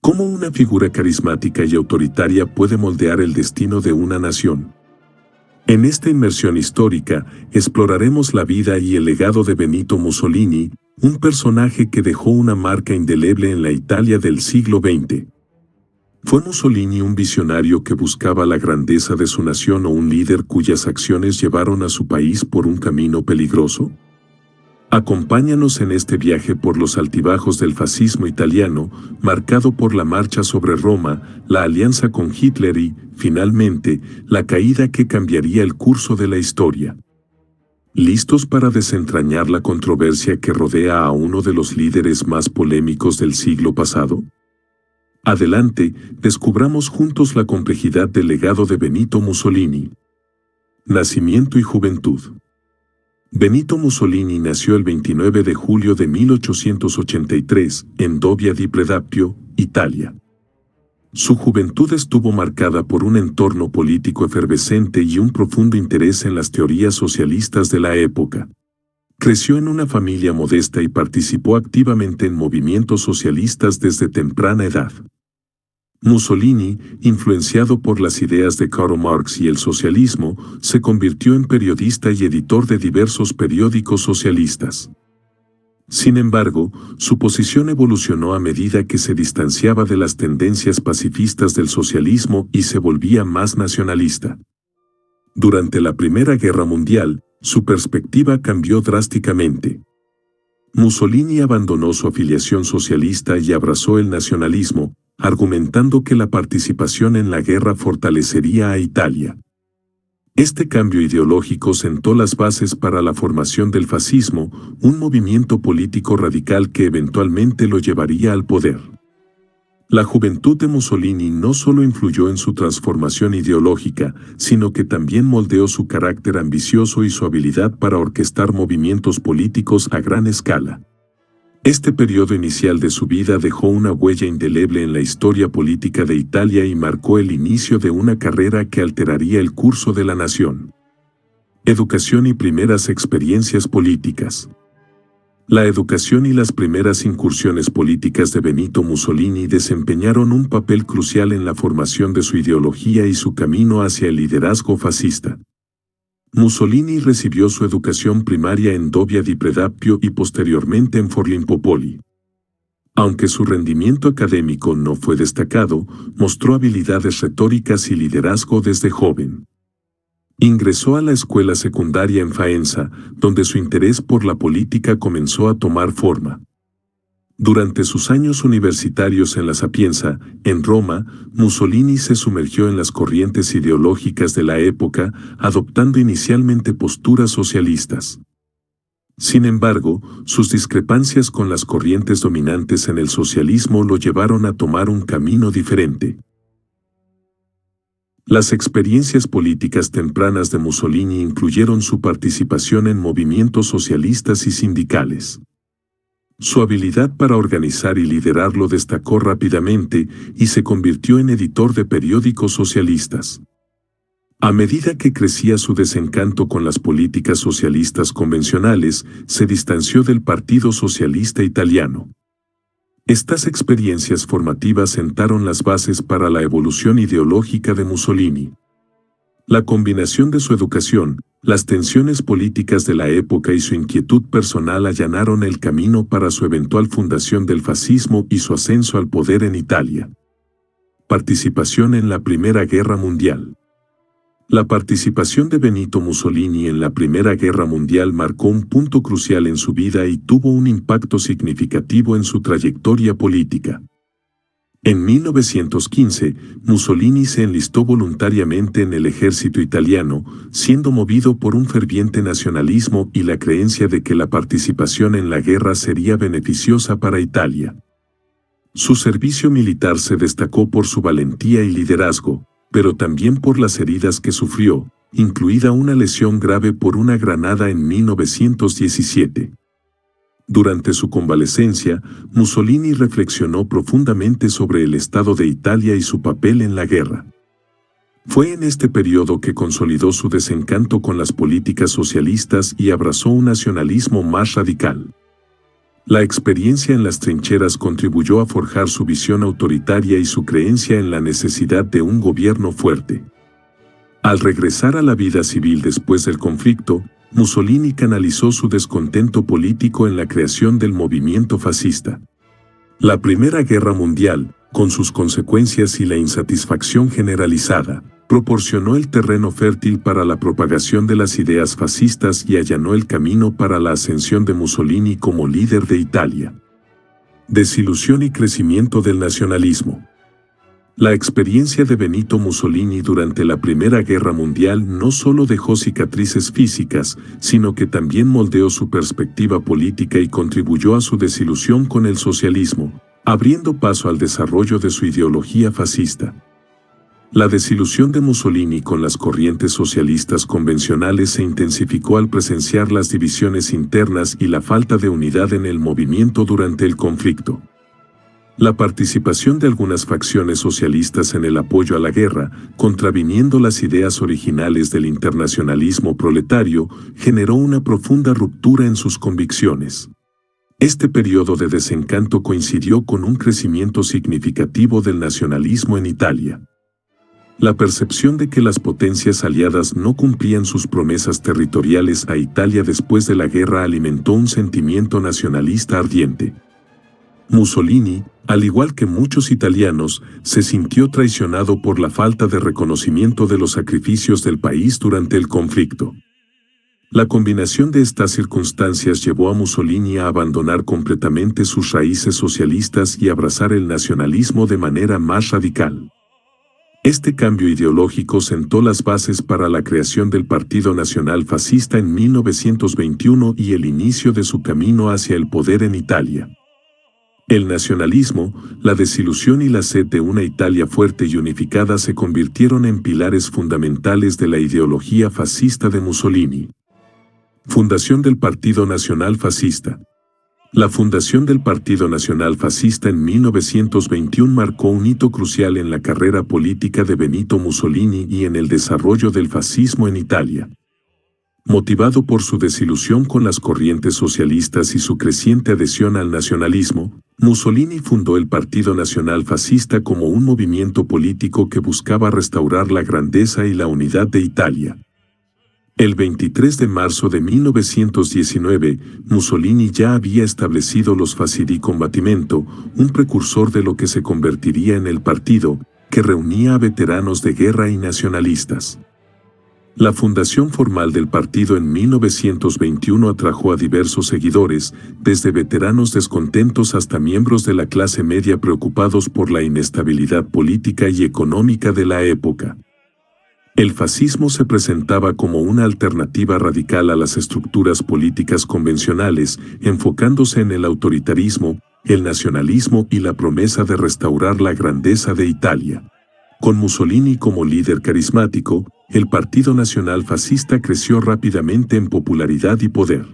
¿Cómo una figura carismática y autoritaria puede moldear el destino de una nación? En esta inmersión histórica, exploraremos la vida y el legado de Benito Mussolini, un personaje que dejó una marca indeleble en la Italia del siglo XX. ¿Fue Mussolini un visionario que buscaba la grandeza de su nación o un líder cuyas acciones llevaron a su país por un camino peligroso? Acompáñanos en este viaje por los altibajos del fascismo italiano, marcado por la marcha sobre Roma, la alianza con Hitler y, finalmente, la caída que cambiaría el curso de la historia. ¿Listos para desentrañar la controversia que rodea a uno de los líderes más polémicos del siglo pasado? Adelante, descubramos juntos la complejidad del legado de Benito Mussolini. Nacimiento y juventud. Benito Mussolini nació el 29 de julio de 1883 en Dobbia di Predappio, Italia. Su juventud estuvo marcada por un entorno político efervescente y un profundo interés en las teorías socialistas de la época. Creció en una familia modesta y participó activamente en movimientos socialistas desde temprana edad. Mussolini, influenciado por las ideas de Karl Marx y el socialismo, se convirtió en periodista y editor de diversos periódicos socialistas. Sin embargo, su posición evolucionó a medida que se distanciaba de las tendencias pacifistas del socialismo y se volvía más nacionalista. Durante la Primera Guerra Mundial, su perspectiva cambió drásticamente. Mussolini abandonó su afiliación socialista y abrazó el nacionalismo, argumentando que la participación en la guerra fortalecería a Italia. Este cambio ideológico sentó las bases para la formación del fascismo, un movimiento político radical que eventualmente lo llevaría al poder. La juventud de Mussolini no solo influyó en su transformación ideológica, sino que también moldeó su carácter ambicioso y su habilidad para orquestar movimientos políticos a gran escala. Este periodo inicial de su vida dejó una huella indeleble en la historia política de Italia y marcó el inicio de una carrera que alteraría el curso de la nación. Educación y primeras experiencias políticas. La educación y las primeras incursiones políticas de Benito Mussolini desempeñaron un papel crucial en la formación de su ideología y su camino hacia el liderazgo fascista. Mussolini recibió su educación primaria en Dobbia di Predappio y posteriormente en Forlimpopoli. Aunque su rendimiento académico no fue destacado, mostró habilidades retóricas y liderazgo desde joven. Ingresó a la escuela secundaria en Faenza, donde su interés por la política comenzó a tomar forma. Durante sus años universitarios en la Sapienza, en Roma, Mussolini se sumergió en las corrientes ideológicas de la época, adoptando inicialmente posturas socialistas. Sin embargo, sus discrepancias con las corrientes dominantes en el socialismo lo llevaron a tomar un camino diferente. Las experiencias políticas tempranas de Mussolini incluyeron su participación en movimientos socialistas y sindicales. Su habilidad para organizar y liderar lo destacó rápidamente y se convirtió en editor de periódicos socialistas. A medida que crecía su desencanto con las políticas socialistas convencionales, se distanció del Partido Socialista Italiano. Estas experiencias formativas sentaron las bases para la evolución ideológica de Mussolini. La combinación de su educación, las tensiones políticas de la época y su inquietud personal allanaron el camino para su eventual fundación del fascismo y su ascenso al poder en Italia. Participación en la Primera Guerra Mundial. La participación de Benito Mussolini en la Primera Guerra Mundial marcó un punto crucial en su vida y tuvo un impacto significativo en su trayectoria política. En 1915, Mussolini se enlistó voluntariamente en el ejército italiano, siendo movido por un ferviente nacionalismo y la creencia de que la participación en la guerra sería beneficiosa para Italia. Su servicio militar se destacó por su valentía y liderazgo, pero también por las heridas que sufrió, incluida una lesión grave por una granada en 1917. Durante su convalecencia, Mussolini reflexionó profundamente sobre el estado de Italia y su papel en la guerra. Fue en este periodo que consolidó su desencanto con las políticas socialistas y abrazó un nacionalismo más radical. La experiencia en las trincheras contribuyó a forjar su visión autoritaria y su creencia en la necesidad de un gobierno fuerte. Al regresar a la vida civil después del conflicto, Mussolini canalizó su descontento político en la creación del movimiento fascista. La Primera Guerra Mundial, con sus consecuencias y la insatisfacción generalizada, proporcionó el terreno fértil para la propagación de las ideas fascistas y allanó el camino para la ascensión de Mussolini como líder de Italia. Desilusión y crecimiento del nacionalismo. La experiencia de Benito Mussolini durante la Primera Guerra Mundial no solo dejó cicatrices físicas, sino que también moldeó su perspectiva política y contribuyó a su desilusión con el socialismo, abriendo paso al desarrollo de su ideología fascista. La desilusión de Mussolini con las corrientes socialistas convencionales se intensificó al presenciar las divisiones internas y la falta de unidad en el movimiento durante el conflicto. La participación de algunas facciones socialistas en el apoyo a la guerra, contraviniendo las ideas originales del internacionalismo proletario, generó una profunda ruptura en sus convicciones. Este periodo de desencanto coincidió con un crecimiento significativo del nacionalismo en Italia. La percepción de que las potencias aliadas no cumplían sus promesas territoriales a Italia después de la guerra alimentó un sentimiento nacionalista ardiente. Mussolini, al igual que muchos italianos, se sintió traicionado por la falta de reconocimiento de los sacrificios del país durante el conflicto. La combinación de estas circunstancias llevó a Mussolini a abandonar completamente sus raíces socialistas y abrazar el nacionalismo de manera más radical. Este cambio ideológico sentó las bases para la creación del Partido Nacional Fascista en 1921 y el inicio de su camino hacia el poder en Italia. El nacionalismo, la desilusión y la sed de una Italia fuerte y unificada se convirtieron en pilares fundamentales de la ideología fascista de Mussolini. Fundación del Partido Nacional Fascista. La fundación del Partido Nacional Fascista en 1921 marcó un hito crucial en la carrera política de Benito Mussolini y en el desarrollo del fascismo en Italia. Motivado por su desilusión con las corrientes socialistas y su creciente adhesión al nacionalismo, Mussolini fundó el Partido Nacional Fascista como un movimiento político que buscaba restaurar la grandeza y la unidad de Italia. El 23 de marzo de 1919, Mussolini ya había establecido los Fascidi Combattimento, un precursor de lo que se convertiría en el partido, que reunía a veteranos de guerra y nacionalistas. La fundación formal del partido en 1921 atrajo a diversos seguidores, desde veteranos descontentos hasta miembros de la clase media preocupados por la inestabilidad política y económica de la época. El fascismo se presentaba como una alternativa radical a las estructuras políticas convencionales, enfocándose en el autoritarismo, el nacionalismo y la promesa de restaurar la grandeza de Italia. Con Mussolini como líder carismático, el Partido Nacional Fascista creció rápidamente en popularidad y poder.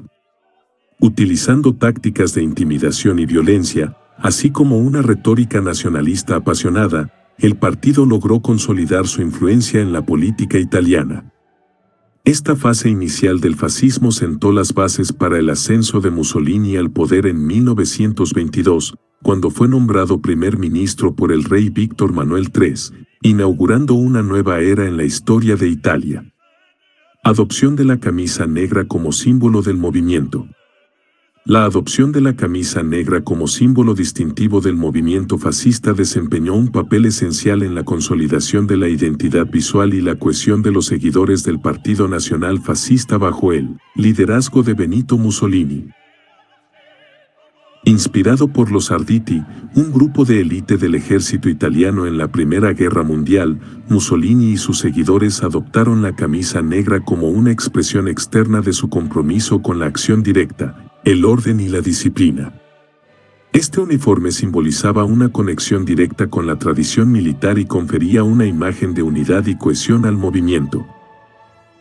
Utilizando tácticas de intimidación y violencia, así como una retórica nacionalista apasionada, el partido logró consolidar su influencia en la política italiana. Esta fase inicial del fascismo sentó las bases para el ascenso de Mussolini al poder en 1922, cuando fue nombrado primer ministro por el rey Víctor Manuel III, inaugurando una nueva era en la historia de Italia. Adopción de la camisa negra como símbolo del movimiento. La adopción de la camisa negra como símbolo distintivo del movimiento fascista desempeñó un papel esencial en la consolidación de la identidad visual y la cohesión de los seguidores del Partido Nacional Fascista bajo el liderazgo de Benito Mussolini. Inspirado por los Arditi, un grupo de élite del ejército italiano en la Primera Guerra Mundial, Mussolini y sus seguidores adoptaron la camisa negra como una expresión externa de su compromiso con la acción directa, el orden y la disciplina. Este uniforme simbolizaba una conexión directa con la tradición militar y confería una imagen de unidad y cohesión al movimiento.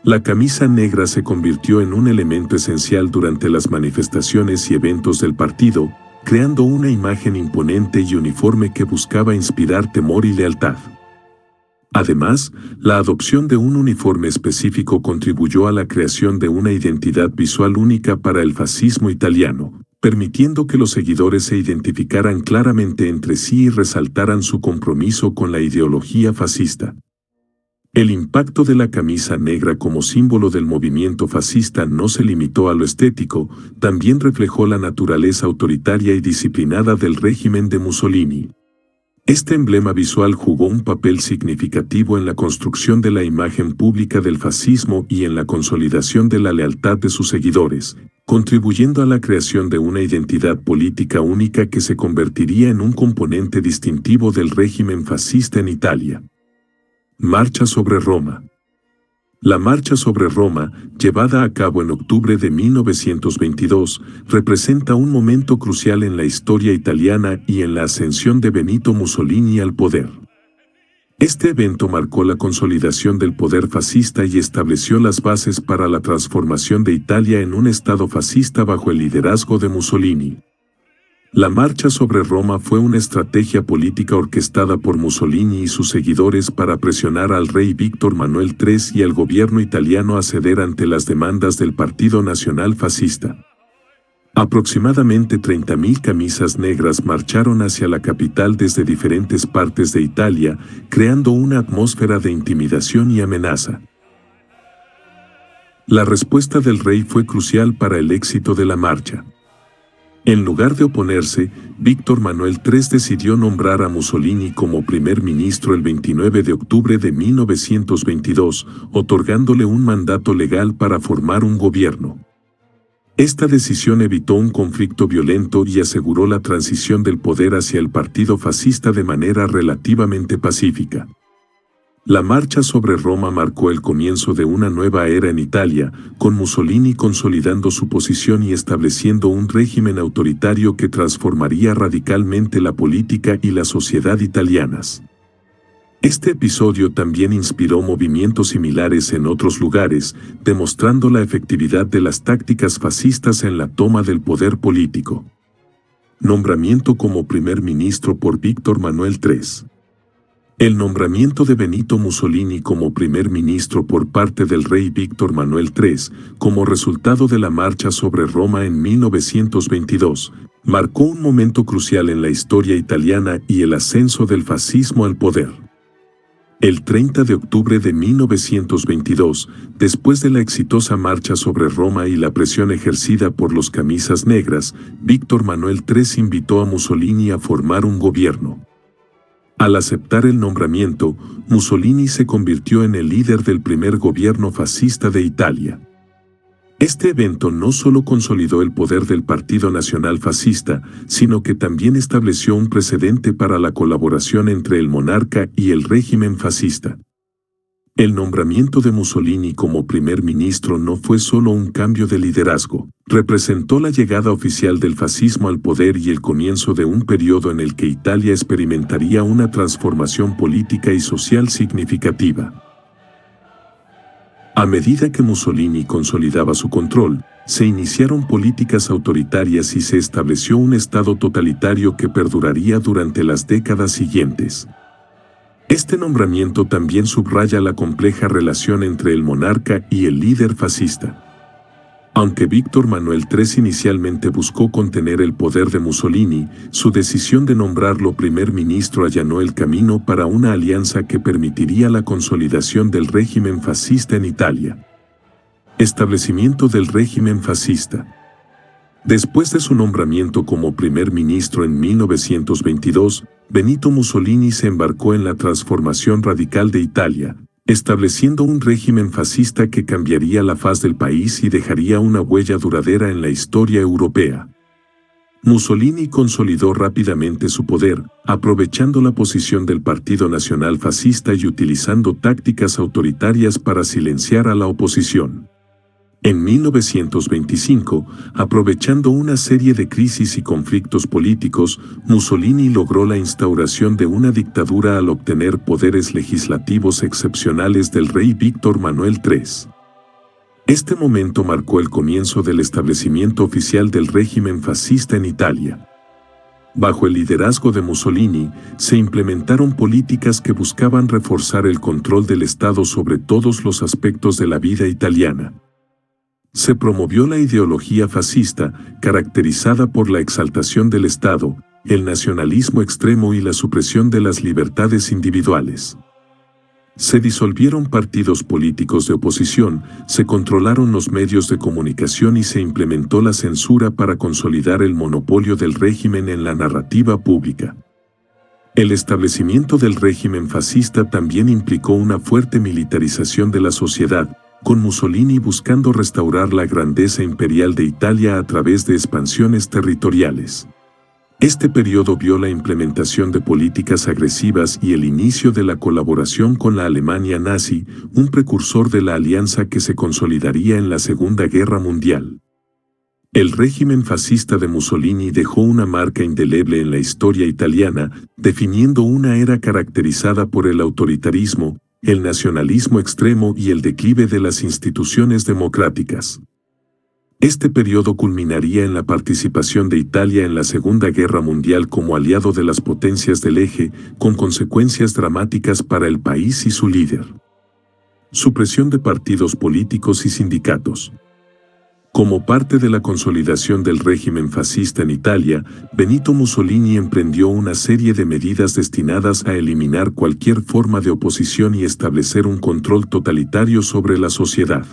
La camisa negra se convirtió en un elemento esencial durante las manifestaciones y eventos del partido, creando una imagen imponente y uniforme que buscaba inspirar temor y lealtad. Además, la adopción de un uniforme específico contribuyó a la creación de una identidad visual única para el fascismo italiano, permitiendo que los seguidores se identificaran claramente entre sí y resaltaran su compromiso con la ideología fascista. El impacto de la camisa negra como símbolo del movimiento fascista no se limitó a lo estético, también reflejó la naturaleza autoritaria y disciplinada del régimen de Mussolini. Este emblema visual jugó un papel significativo en la construcción de la imagen pública del fascismo y en la consolidación de la lealtad de sus seguidores, contribuyendo a la creación de una identidad política única que se convertiría en un componente distintivo del régimen fascista en Italia. Marcha sobre Roma. La Marcha sobre Roma, llevada a cabo en octubre de 1922, representa un momento crucial en la historia italiana y en la ascensión de Benito Mussolini al poder. Este evento marcó la consolidación del poder fascista y estableció las bases para la transformación de Italia en un estado fascista bajo el liderazgo de Mussolini. La Marcha sobre Roma fue una estrategia política orquestada por Mussolini y sus seguidores para presionar al rey Víctor Manuel III y al gobierno italiano a ceder ante las demandas del Partido Nacional Fascista. Aproximadamente 30.000 camisas negras marcharon hacia la capital desde diferentes partes de Italia, creando una atmósfera de intimidación y amenaza. La respuesta del rey fue crucial para el éxito de la marcha. En lugar de oponerse, Víctor Manuel III decidió nombrar a Mussolini como primer ministro el 29 de octubre de 1922, otorgándole un mandato legal para formar un gobierno. Esta decisión evitó un conflicto violento y aseguró la transición del poder hacia el partido fascista de manera relativamente pacífica. La Marcha sobre Roma marcó el comienzo de una nueva era en Italia, con Mussolini consolidando su posición y estableciendo un régimen autoritario que transformaría radicalmente la política y la sociedad italianas. Este episodio también inspiró movimientos similares en otros lugares, demostrando la efectividad de las tácticas fascistas en la toma del poder político. Nombramiento como primer ministro por Víctor Manuel III. El nombramiento de Benito Mussolini como primer ministro por parte del rey Víctor Manuel III, como resultado de la Marcha sobre Roma en 1922, marcó un momento crucial en la historia italiana y el ascenso del fascismo al poder. El 30 de octubre de 1922, después de la exitosa Marcha sobre Roma y la presión ejercida por los camisas negras, Víctor Manuel III invitó a Mussolini a formar un gobierno. Al aceptar el nombramiento, Mussolini se convirtió en el líder del primer gobierno fascista de Italia. Este evento no solo consolidó el poder del Partido Nacional Fascista, sino que también estableció un precedente para la colaboración entre el monarca y el régimen fascista. El nombramiento de Mussolini como primer ministro no fue solo un cambio de liderazgo, representó la llegada oficial del fascismo al poder y el comienzo de un periodo en el que Italia experimentaría una transformación política y social significativa. A medida que Mussolini consolidaba su control, se iniciaron políticas autoritarias y se estableció un estado totalitario que perduraría durante las décadas siguientes. Este nombramiento también subraya la compleja relación entre el monarca y el líder fascista. Aunque Víctor Manuel III inicialmente buscó contener el poder de Mussolini, su decisión de nombrarlo primer ministro allanó el camino para una alianza que permitiría la consolidación del régimen fascista en Italia. Establecimiento del régimen fascista. Después de su nombramiento como primer ministro en 1922, Benito Mussolini se embarcó en la transformación radical de Italia, estableciendo un régimen fascista que cambiaría la faz del país y dejaría una huella duradera en la historia europea. Mussolini consolidó rápidamente su poder, aprovechando la posición del Partido Nacional Fascista y utilizando tácticas autoritarias para silenciar a la oposición. En 1925, aprovechando una serie de crisis y conflictos políticos, Mussolini logró la instauración de una dictadura al obtener poderes legislativos excepcionales del rey Víctor Manuel III. Este momento marcó el comienzo del establecimiento oficial del régimen fascista en Italia. Bajo el liderazgo de Mussolini, se implementaron políticas que buscaban reforzar el control del Estado sobre todos los aspectos de la vida italiana. Se promovió la ideología fascista, caracterizada por la exaltación del Estado, el nacionalismo extremo y la supresión de las libertades individuales. Se disolvieron partidos políticos de oposición, se controlaron los medios de comunicación y se implementó la censura para consolidar el monopolio del régimen en la narrativa pública. El establecimiento del régimen fascista también implicó una fuerte militarización de la sociedad, con Mussolini buscando restaurar la grandeza imperial de Italia a través de expansiones territoriales. Este periodo vio la implementación de políticas agresivas y el inicio de la colaboración con la Alemania nazi, un precursor de la alianza que se consolidaría en la Segunda Guerra Mundial. El régimen fascista de Mussolini dejó una marca indeleble en la historia italiana, definiendo una era caracterizada por el autoritarismo, el nacionalismo extremo y el declive de las instituciones democráticas. Este periodo culminaría en la participación de Italia en la Segunda Guerra Mundial como aliado de las potencias del Eje, con consecuencias dramáticas para el país y su líder. Supresión de partidos políticos y sindicatos. Como parte de la consolidación del régimen fascista en Italia, Benito Mussolini emprendió una serie de medidas destinadas a eliminar cualquier forma de oposición y establecer un control totalitario sobre la sociedad.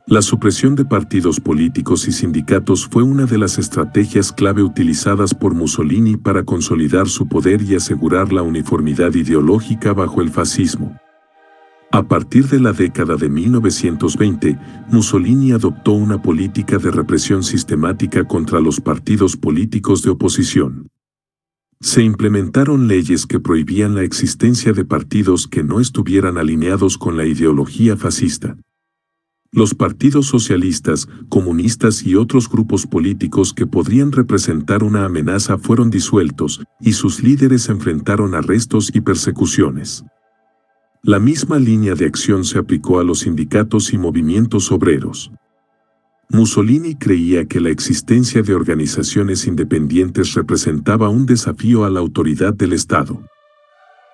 La supresión de partidos políticos y sindicatos fue una de las estrategias clave utilizadas por Mussolini para consolidar su poder y asegurar la uniformidad ideológica bajo el fascismo. A partir de la década de 1920, Mussolini adoptó una política de represión sistemática contra los partidos políticos de oposición. Se implementaron leyes que prohibían la existencia de partidos que no estuvieran alineados con la ideología fascista. Los partidos socialistas, comunistas y otros grupos políticos que podrían representar una amenaza fueron disueltos, y sus líderes enfrentaron arrestos y persecuciones. La misma línea de acción se aplicó a los sindicatos y movimientos obreros. Mussolini creía que la existencia de organizaciones independientes representaba un desafío a la autoridad del Estado.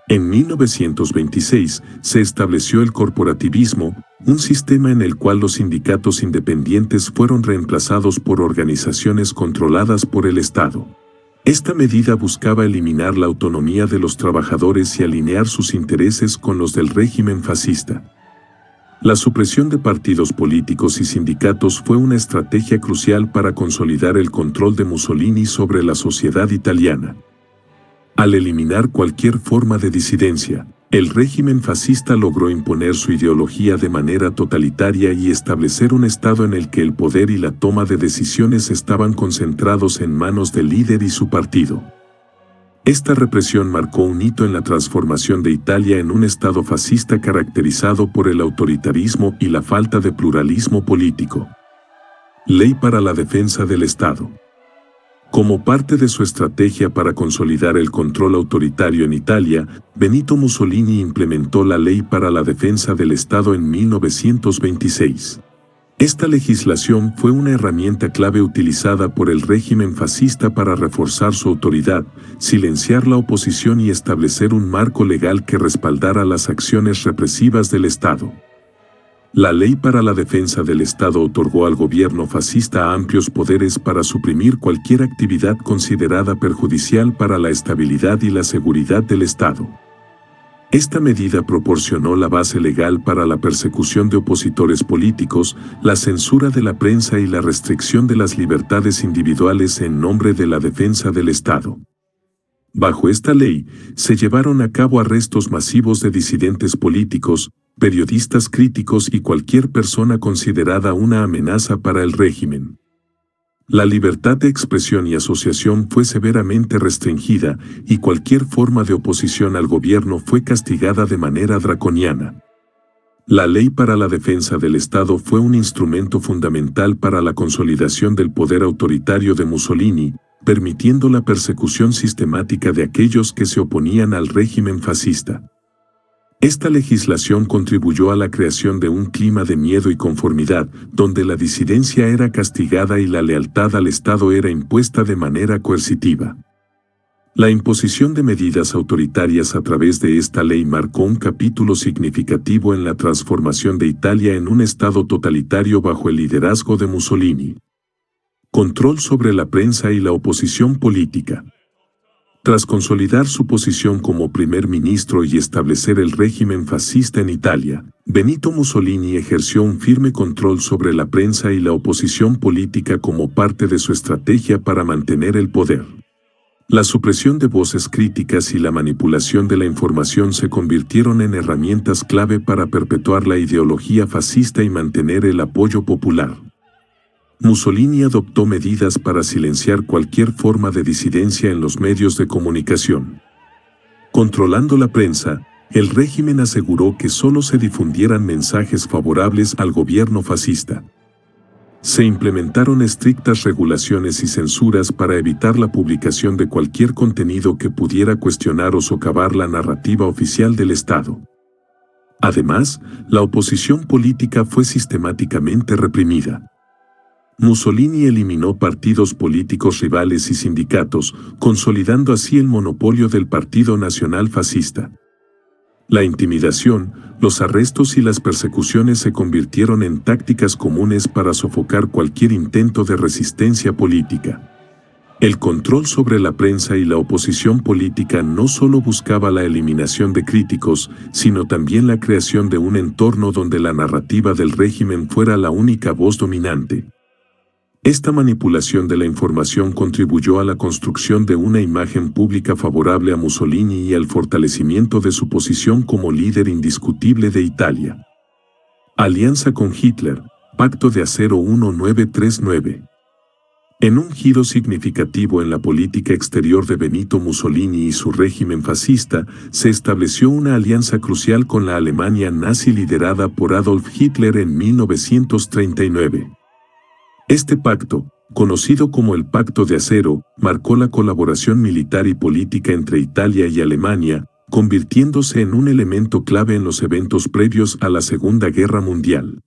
En 1926 se estableció el corporativismo, un sistema en el cual los sindicatos independientes fueron reemplazados por organizaciones controladas por el Estado. Esta medida buscaba eliminar la autonomía de los trabajadores y alinear sus intereses con los del régimen fascista. La supresión de partidos políticos y sindicatos fue una estrategia crucial para consolidar el control de Mussolini sobre la sociedad italiana. Al eliminar cualquier forma de disidencia, el régimen fascista logró imponer su ideología de manera totalitaria y establecer un Estado en el que el poder y la toma de decisiones estaban concentrados en manos del líder y su partido. Esta represión marcó un hito en la transformación de Italia en un Estado fascista caracterizado por el autoritarismo y la falta de pluralismo político. Ley para la defensa del Estado. Como parte de su estrategia para consolidar el control autoritario en Italia, Benito Mussolini implementó la Ley para la Defensa del Estado en 1926. Esta legislación fue una herramienta clave utilizada por el régimen fascista para reforzar su autoridad, silenciar la oposición y establecer un marco legal que respaldara las acciones represivas del Estado. La Ley para la Defensa del Estado otorgó al gobierno fascista amplios poderes para suprimir cualquier actividad considerada perjudicial para la estabilidad y la seguridad del Estado. Esta medida proporcionó la base legal para la persecución de opositores políticos, la censura de la prensa y la restricción de las libertades individuales en nombre de la defensa del Estado. Bajo esta ley, se llevaron a cabo arrestos masivos de disidentes políticos, periodistas críticos y cualquier persona considerada una amenaza para el régimen. La libertad de expresión y asociación fue severamente restringida y cualquier forma de oposición al gobierno fue castigada de manera draconiana. La Ley para la Defensa del Estado fue un instrumento fundamental para la consolidación del poder autoritario de Mussolini, permitiendo la persecución sistemática de aquellos que se oponían al régimen fascista. Esta legislación contribuyó a la creación de un clima de miedo y conformidad, donde la disidencia era castigada y la lealtad al Estado era impuesta de manera coercitiva. La imposición de medidas autoritarias a través de esta ley marcó un capítulo significativo en la transformación de Italia en un estado totalitario bajo el liderazgo de Mussolini. Control sobre la prensa y la oposición política. Tras consolidar su posición como primer ministro y establecer el régimen fascista en Italia, Benito Mussolini ejerció un firme control sobre la prensa y la oposición política como parte de su estrategia para mantener el poder. La supresión de voces críticas y la manipulación de la información se convirtieron en herramientas clave para perpetuar la ideología fascista y mantener el apoyo popular. Mussolini adoptó medidas para silenciar cualquier forma de disidencia en los medios de comunicación. Controlando la prensa, el régimen aseguró que solo se difundieran mensajes favorables al gobierno fascista. Se implementaron estrictas regulaciones y censuras para evitar la publicación de cualquier contenido que pudiera cuestionar o socavar la narrativa oficial del Estado. Además, la oposición política fue sistemáticamente reprimida. Mussolini eliminó partidos políticos rivales y sindicatos, consolidando así el monopolio del Partido Nacional Fascista. La intimidación, los arrestos y las persecuciones se convirtieron en tácticas comunes para sofocar cualquier intento de resistencia política. El control sobre la prensa y la oposición política no solo buscaba la eliminación de críticos, sino también la creación de un entorno donde la narrativa del régimen fuera la única voz dominante. Esta manipulación de la información contribuyó a la construcción de una imagen pública favorable a Mussolini y al fortalecimiento de su posición como líder indiscutible de Italia. Alianza con Hitler, Pacto de Acero 1939. En un giro significativo en la política exterior de Benito Mussolini y su régimen fascista, se estableció una alianza crucial con la Alemania nazi liderada por Adolf Hitler en 1939. Este pacto, conocido como el Pacto de Acero, marcó la colaboración militar y política entre Italia y Alemania, convirtiéndose en un elemento clave en los eventos previos a la Segunda Guerra Mundial.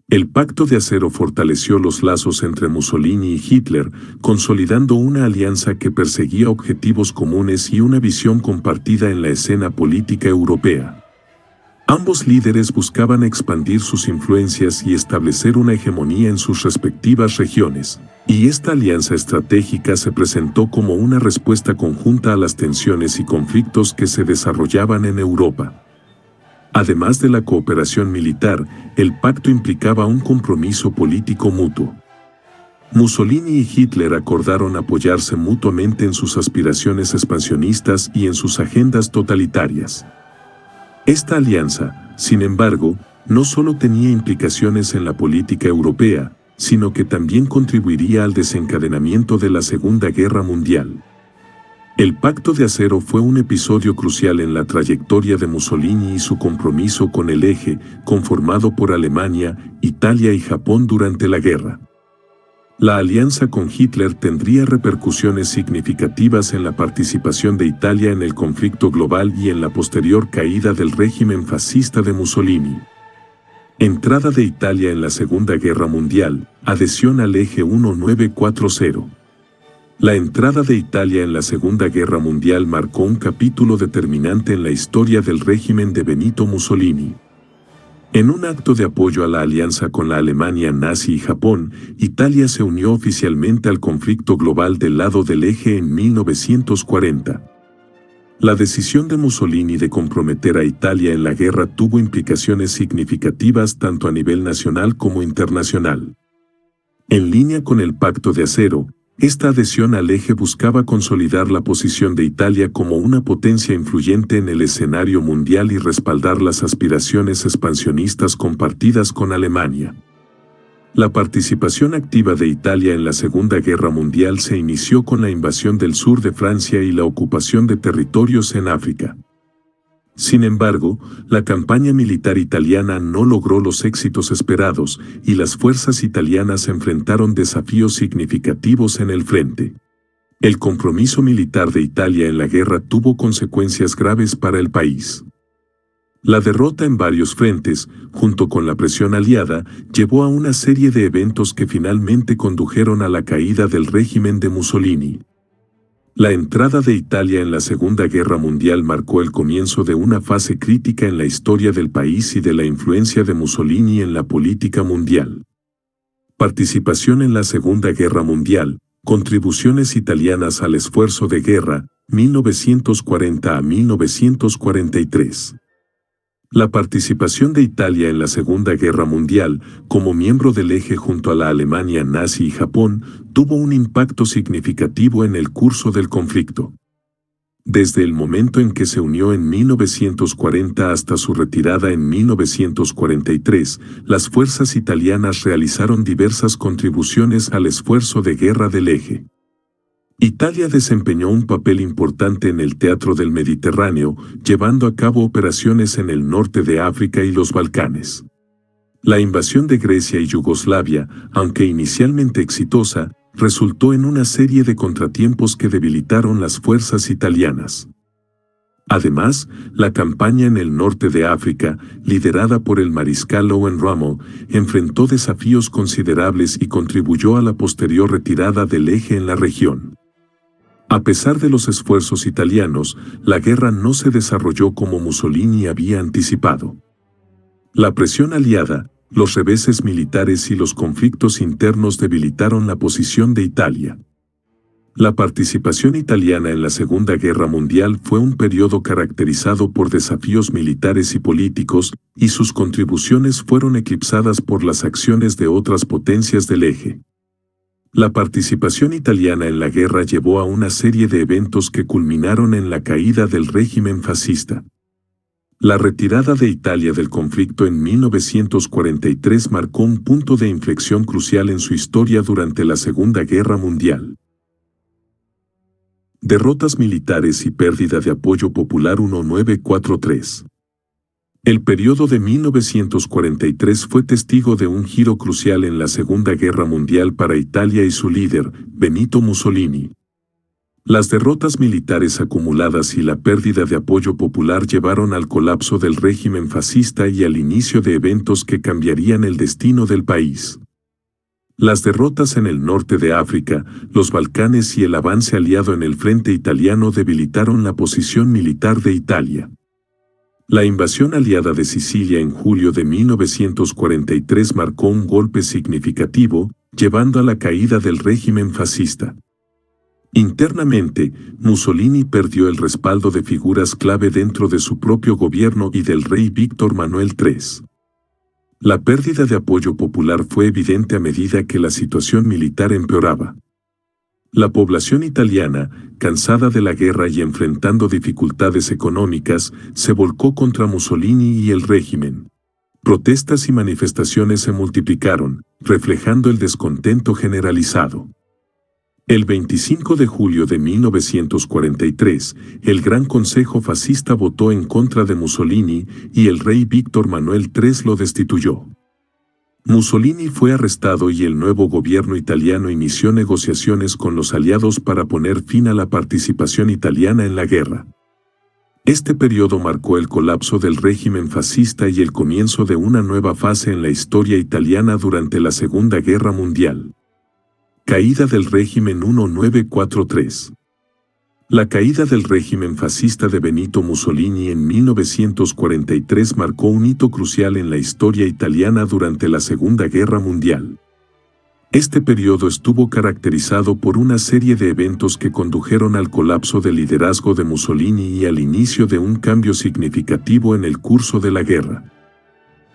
El Pacto de Acero fortaleció los lazos entre Mussolini y Hitler, consolidando una alianza que perseguía objetivos comunes y una visión compartida en la escena política europea. Ambos líderes buscaban expandir sus influencias y establecer una hegemonía en sus respectivas regiones, y esta alianza estratégica se presentó como una respuesta conjunta a las tensiones y conflictos que se desarrollaban en Europa. Además de la cooperación militar, el pacto implicaba un compromiso político mutuo. Mussolini y Hitler acordaron apoyarse mutuamente en sus aspiraciones expansionistas y en sus agendas totalitarias. Esta alianza, sin embargo, no solo tenía implicaciones en la política europea, sino que también contribuiría al desencadenamiento de la Segunda Guerra Mundial. El Pacto de Acero fue un episodio crucial en la trayectoria de Mussolini y su compromiso con el eje, conformado por Alemania, Italia y Japón durante la guerra. La alianza con Hitler tendría repercusiones significativas en la participación de Italia en el conflicto global y en la posterior caída del régimen fascista de Mussolini. Entrada de Italia en la Segunda Guerra Mundial, adhesión al eje 1940. La entrada de Italia en la Segunda Guerra Mundial marcó un capítulo determinante en la historia del régimen de Benito Mussolini. En un acto de apoyo a la alianza con la Alemania nazi y Japón, Italia se unió oficialmente al conflicto global del lado del eje en 1940. La decisión de Mussolini de comprometer a Italia en la guerra tuvo implicaciones significativas tanto a nivel nacional como internacional. En línea con el Pacto de Acero, esta adhesión al eje buscaba consolidar la posición de Italia como una potencia influyente en el escenario mundial y respaldar las aspiraciones expansionistas compartidas con Alemania. La participación activa de Italia en la Segunda Guerra Mundial se inició con la invasión del sur de Francia y la ocupación de territorios en África. Sin embargo, la campaña militar italiana no logró los éxitos esperados y las fuerzas italianas enfrentaron desafíos significativos en el frente. El compromiso militar de Italia en la guerra tuvo consecuencias graves para el país. La derrota en varios frentes, junto con la presión aliada, llevó a una serie de eventos que finalmente condujeron a la caída del régimen de Mussolini. La entrada de Italia en la Segunda Guerra Mundial marcó el comienzo de una fase crítica en la historia del país y de la influencia de Mussolini en la política mundial. Participación en la Segunda Guerra Mundial, contribuciones italianas al esfuerzo de guerra, 1940 a 1943. La participación de Italia en la Segunda Guerra Mundial, como miembro del eje junto a la Alemania nazi y Japón, tuvo un impacto significativo en el curso del conflicto. Desde el momento en que se unió en 1940 hasta su retirada en 1943, las fuerzas italianas realizaron diversas contribuciones al esfuerzo de guerra del eje. Italia desempeñó un papel importante en el teatro del Mediterráneo, llevando a cabo operaciones en el norte de África y los Balcanes. La invasión de Grecia y Yugoslavia, aunque inicialmente exitosa, resultó en una serie de contratiempos que debilitaron las fuerzas italianas. Además, la campaña en el norte de África, liderada por el mariscal Owen Rommel, enfrentó desafíos considerables y contribuyó a la posterior retirada del eje en la región. A pesar de los esfuerzos italianos, la guerra no se desarrolló como Mussolini había anticipado. La presión aliada, los reveses militares y los conflictos internos debilitaron la posición de Italia. La participación italiana en la Segunda Guerra Mundial fue un periodo caracterizado por desafíos militares y políticos, y sus contribuciones fueron eclipsadas por las acciones de otras potencias del eje. La participación italiana en la guerra llevó a una serie de eventos que culminaron en la caída del régimen fascista. La retirada de Italia del conflicto en 1943 marcó un punto de inflexión crucial en su historia durante la Segunda Guerra Mundial. Derrotas militares y pérdida de apoyo popular. 1943. El periodo de 1943 fue testigo de un giro crucial en la Segunda Guerra Mundial para Italia y su líder, Benito Mussolini. Las derrotas militares acumuladas y la pérdida de apoyo popular llevaron al colapso del régimen fascista y al inicio de eventos que cambiarían el destino del país. Las derrotas en el norte de África, los Balcanes y el avance aliado en el frente italiano debilitaron la posición militar de Italia. La invasión aliada de Sicilia en julio de 1943 marcó un golpe significativo, llevando a la caída del régimen fascista. Internamente, Mussolini perdió el respaldo de figuras clave dentro de su propio gobierno y del rey Víctor Manuel III. La pérdida de apoyo popular fue evidente a medida que la situación militar empeoraba. La población italiana, cansada de la guerra y enfrentando dificultades económicas, se volcó contra Mussolini y el régimen. Protestas y manifestaciones se multiplicaron, reflejando el descontento generalizado. El 25 de julio de 1943, el Gran Consejo Fascista votó en contra de Mussolini y el rey Víctor Manuel III lo destituyó. Mussolini fue arrestado y el nuevo gobierno italiano inició negociaciones con los aliados para poner fin a la participación italiana en la guerra. Este periodo marcó el colapso del régimen fascista y el comienzo de una nueva fase en la historia italiana durante la Segunda Guerra Mundial. Caída del régimen. 1943. La caída del régimen fascista de Benito Mussolini en 1943 marcó un hito crucial en la historia italiana durante la Segunda Guerra Mundial. Este periodo estuvo caracterizado por una serie de eventos que condujeron al colapso del liderazgo de Mussolini y al inicio de un cambio significativo en el curso de la guerra.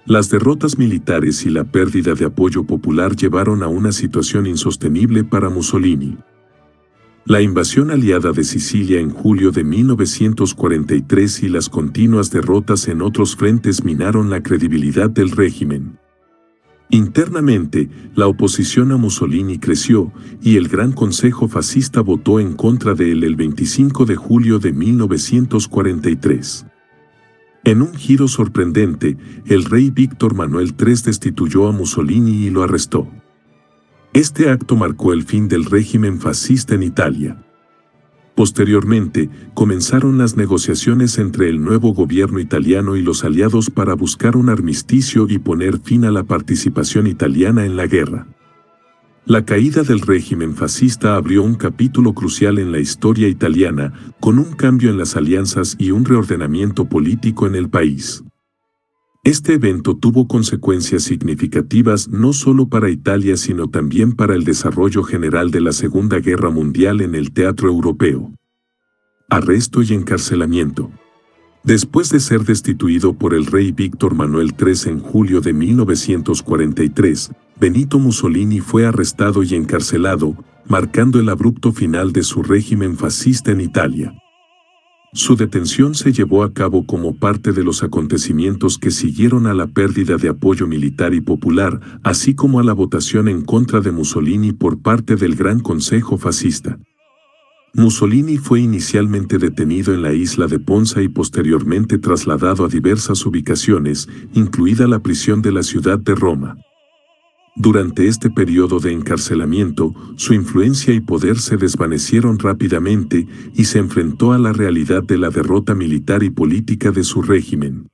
Las derrotas militares y la pérdida de apoyo popular llevaron a una situación insostenible para Mussolini. La invasión aliada de Sicilia en julio de 1943 y las continuas derrotas en otros frentes minaron la credibilidad del régimen. Internamente, la oposición a Mussolini creció y el Gran Consejo Fascista votó en contra de él el 25 de julio de 1943. En un giro sorprendente, el rey Víctor Manuel III destituyó a Mussolini y lo arrestó. Este acto marcó el fin del régimen fascista en Italia. Posteriormente, comenzaron las negociaciones entre el nuevo gobierno italiano y los aliados para buscar un armisticio y poner fin a la participación italiana en la guerra. La caída del régimen fascista abrió un capítulo crucial en la historia italiana, con un cambio en las alianzas y un reordenamiento político en el país. Este evento tuvo consecuencias significativas no solo para Italia sino también para el desarrollo general de la Segunda Guerra Mundial en el teatro europeo. Arresto y encarcelamiento. Después de ser destituido por el rey Víctor Manuel III en julio de 1943, Benito Mussolini fue arrestado y encarcelado, marcando el abrupto final de su régimen fascista en Italia. Su detención se llevó a cabo como parte de los acontecimientos que siguieron a la pérdida de apoyo militar y popular, así como a la votación en contra de Mussolini por parte del Gran Consejo Fascista. Mussolini fue inicialmente detenido en la isla de Ponza y posteriormente trasladado a diversas ubicaciones, incluida la prisión de la ciudad de Roma. Durante este periodo de encarcelamiento, su influencia y poder se desvanecieron rápidamente y se enfrentó a la realidad de la derrota militar y política de su régimen.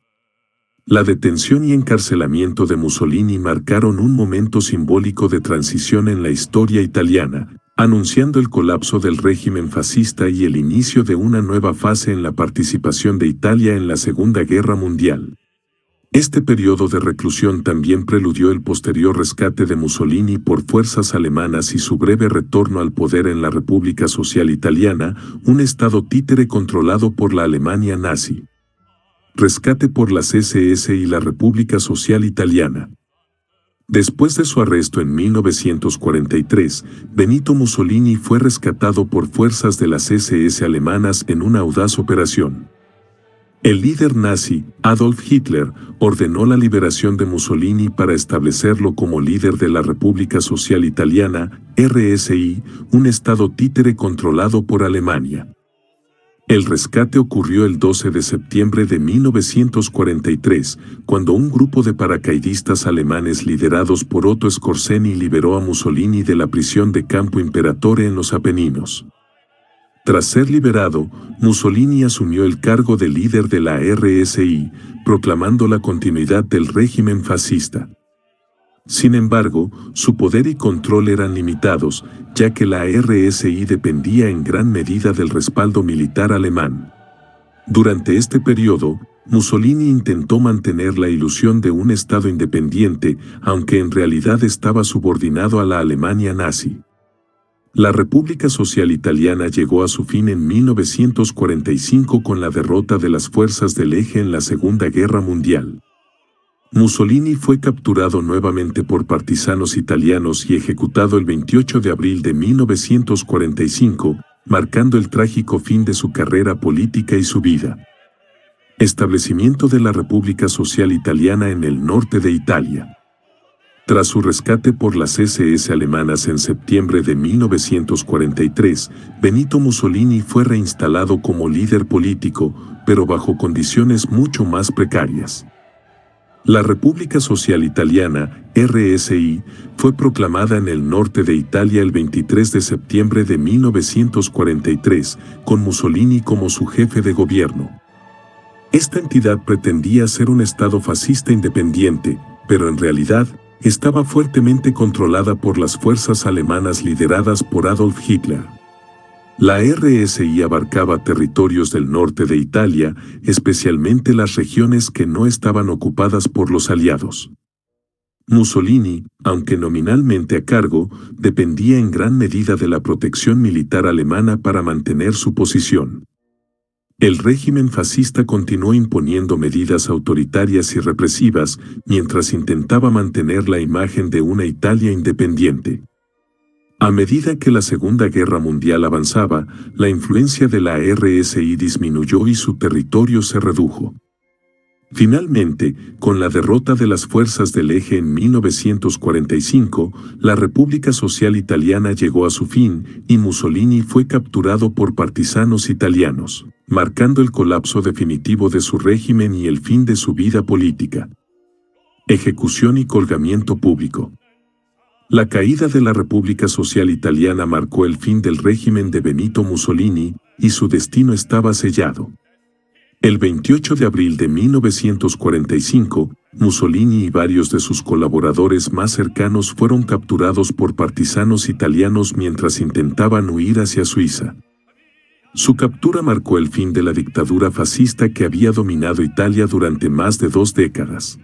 La detención y encarcelamiento de Mussolini marcaron un momento simbólico de transición en la historia italiana, anunciando el colapso del régimen fascista y el inicio de una nueva fase en la participación de Italia en la Segunda Guerra Mundial. Este periodo de reclusión también preludió el posterior rescate de Mussolini por fuerzas alemanas y su breve retorno al poder en la República Social Italiana, un estado títere controlado por la Alemania nazi. Rescate por las SS y la República Social Italiana. Después de su arresto en 1943, Benito Mussolini fue rescatado por fuerzas de las SS alemanas en una audaz operación. El líder nazi, Adolf Hitler, ordenó la liberación de Mussolini para establecerlo como líder de la República Social Italiana, RSI, un estado títere controlado por Alemania. El rescate ocurrió el 12 de septiembre de 1943, cuando un grupo de paracaidistas alemanes liderados por Otto Skorzeny liberó a Mussolini de la prisión de Campo Imperatore en los Apeninos. Tras ser liberado, Mussolini asumió el cargo de líder de la RSI, proclamando la continuidad del régimen fascista. Sin embargo, su poder y control eran limitados, ya que la RSI dependía en gran medida del respaldo militar alemán. Durante este periodo, Mussolini intentó mantener la ilusión de un Estado independiente, aunque en realidad estaba subordinado a la Alemania nazi. La República Social Italiana llegó a su fin en 1945 con la derrota de las fuerzas del Eje en la Segunda Guerra Mundial. Mussolini fue capturado nuevamente por partisanos italianos y ejecutado el 28 de abril de 1945, marcando el trágico fin de su carrera política y su vida. Establecimiento de la República Social Italiana en el norte de Italia. Tras su rescate por las SS alemanas en septiembre de 1943, Benito Mussolini fue reinstalado como líder político, pero bajo condiciones mucho más precarias. La República Social Italiana, RSI, fue proclamada en el norte de Italia el 23 de septiembre de 1943, con Mussolini como su jefe de gobierno. Esta entidad pretendía ser un Estado fascista independiente, pero en realidad, estaba fuertemente controlada por las fuerzas alemanas lideradas por Adolf Hitler. La RSI abarcaba territorios del norte de Italia, especialmente las regiones que no estaban ocupadas por los aliados. Mussolini, aunque nominalmente a cargo, dependía en gran medida de la protección militar alemana para mantener su posición. El régimen fascista continuó imponiendo medidas autoritarias y represivas mientras intentaba mantener la imagen de una Italia independiente. A medida que la Segunda Guerra Mundial avanzaba, la influencia de la RSI disminuyó y su territorio se redujo. Finalmente, con la derrota de las fuerzas del Eje en 1945, la República Social Italiana llegó a su fin y Mussolini fue capturado por partisanos italianos, marcando el colapso definitivo de su régimen y el fin de su vida política. Ejecución y colgamiento público. La caída de la República Social Italiana marcó el fin del régimen de Benito Mussolini y su destino estaba sellado. El 28 de abril de 1945, Mussolini y varios de sus colaboradores más cercanos fueron capturados por partisanos italianos mientras intentaban huir hacia Suiza. Su captura marcó el fin de la dictadura fascista que había dominado Italia durante más de 2 décadas.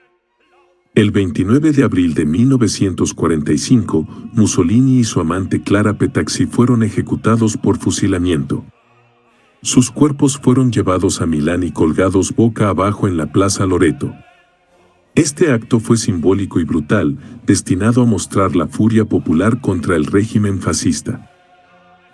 El 29 de abril de 1945, Mussolini y su amante Clara Petacci fueron ejecutados por fusilamiento. Sus cuerpos fueron llevados a Milán y colgados boca abajo en la Plaza Loreto. Este acto fue simbólico y brutal, destinado a mostrar la furia popular contra el régimen fascista.